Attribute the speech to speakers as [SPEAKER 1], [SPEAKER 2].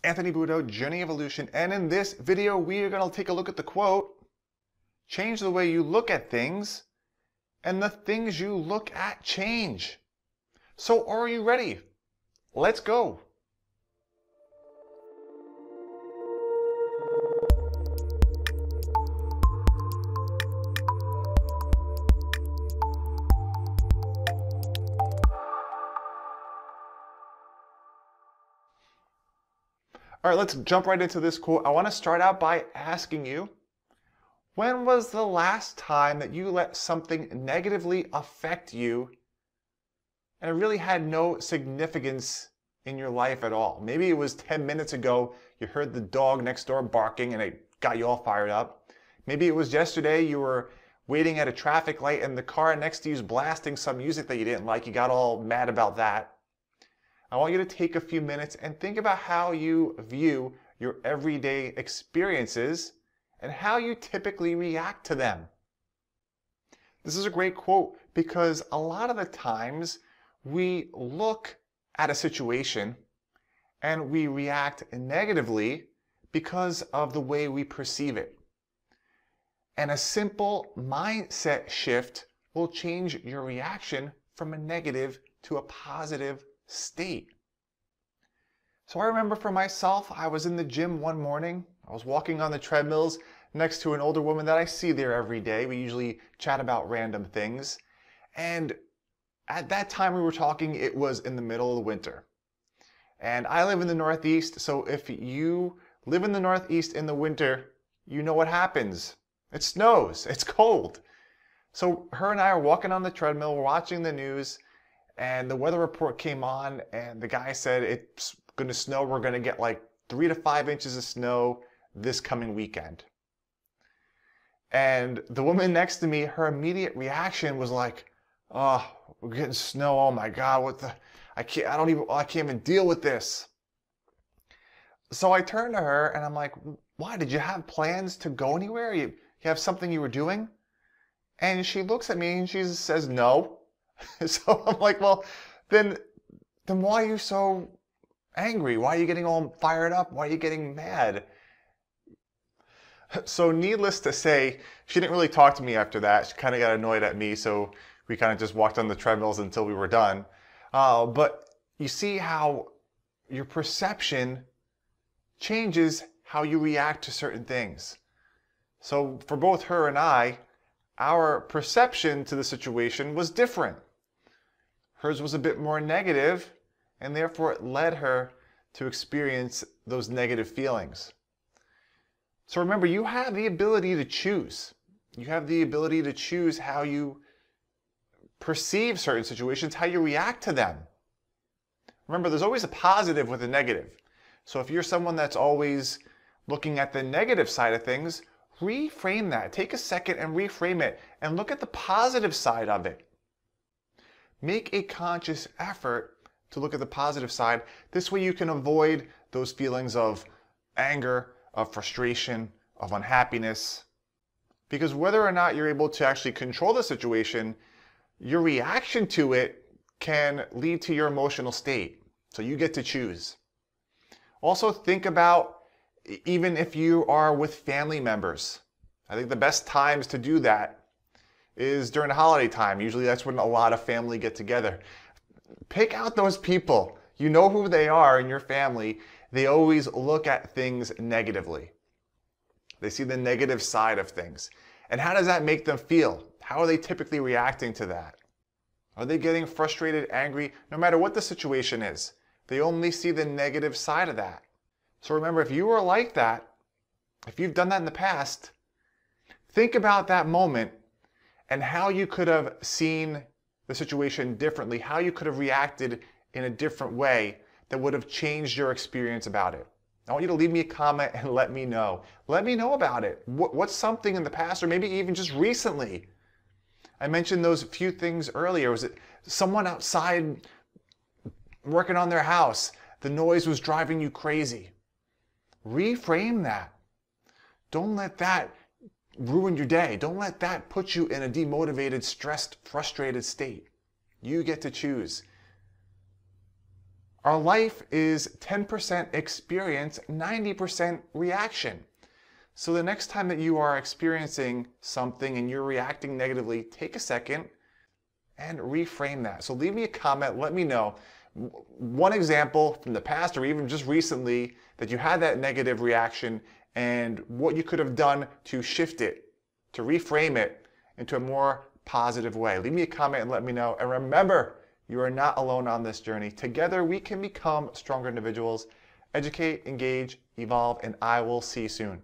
[SPEAKER 1] Anthony Budo, Journey Evolution, and in this video we are going to take a look at the quote, change the way you look at things and the things you look at change. So are you ready? Let's go. All right, let's jump right into this quote. I want to start out by asking you, when was the last time that you let something negatively affect you and it really had no significance in your life at all? Maybe it was 10 minutes ago, you heard the dog next door barking and it got you all fired up. Maybe it was yesterday, you were waiting at a traffic light and the car next to you is blasting some music that you didn't like. You got all mad about that. I want you to take a few minutes and think about how you view your everyday experiences and how you typically react to them. This is a great quote because a lot of the times we look at a situation and we react negatively because of the way we perceive it. And a simple mindset shift will change your reaction from a negative to a positive state. So I remember for myself, I was in the gym one morning. I was walking on the treadmills next to an older woman that I see there every day. We usually chat about random things. And at that time we were talking, it was in the middle of the winter. And I live in the Northeast, so if you live in the Northeast in the winter, you know what happens. It snows, it's cold. So her and I are walking on the treadmill, we're watching the news, and the weather report came on and the guy said it's going to snow. We're going to get like 3 to 5 inches of snow this coming weekend. And the woman next to me, her immediate reaction was like, oh, we're getting snow. Oh my God, I can't even deal with this. So I turned to her and I'm like, why? Did you have plans to go anywhere? You have something you were doing? And she looks at me and she says, no. So I'm like, well, then why are you so angry? Why are you getting all fired up? Why are you getting mad? So needless to say, she didn't really talk to me after that. She kind of got annoyed at me, so we kind of just walked on the treadmills until we were done. But you see how your perception changes how you react to certain things. So for both her and I, our perception to the situation was different. Hers was a bit more negative, and therefore it led her to experience those negative feelings. So remember, you have the ability to choose. You have the ability to choose how you perceive certain situations, how you react to them. Remember, there's always a positive with a negative. So if you're someone that's always looking at the negative side of things, reframe that. Take a second and reframe it and look at the positive side of it. Make a conscious effort to look at the positive side. This way you can avoid those feelings of anger, of frustration, of unhappiness. Because whether or not you're able to actually control the situation, your reaction to it can lead to your emotional state. So you get to choose. Also think about even if you are with family members. I think the best times to do that is during the holiday time. Usually that's when a lot of family get together. Pick out those people. You know who they are in your family. They always look at things negatively. They see the negative side of things. And how does that make them feel? How are they typically reacting to that? Are they getting frustrated, angry? No matter what the situation is, they only see the negative side of that. So remember, if you were like that, if you've done that in the past, think about that moment and how you could have seen the situation differently, how you could have reacted in a different way that would have changed your experience about it. I want you to leave me a comment and let me know. Let me know about it. What's something in the past or maybe even just recently? I mentioned those few things earlier. Was it someone outside working on their house? The noise was driving you crazy. Reframe that. Don't let that ruin your day. Don't let that put you in a demotivated, stressed, frustrated state. You get to choose. Our life is 10% experience, 90% reaction. So the next time that you are experiencing something and you're reacting negatively, take a second and reframe that. So leave me a comment, let me know one example from the past or even just recently that you had that negative reaction and what you could have done to shift it, to reframe it into a more positive way. Leave me a comment and let me know. And remember, you are not alone on this journey. Together we can become stronger individuals. Educate, engage, evolve, and I will see you soon.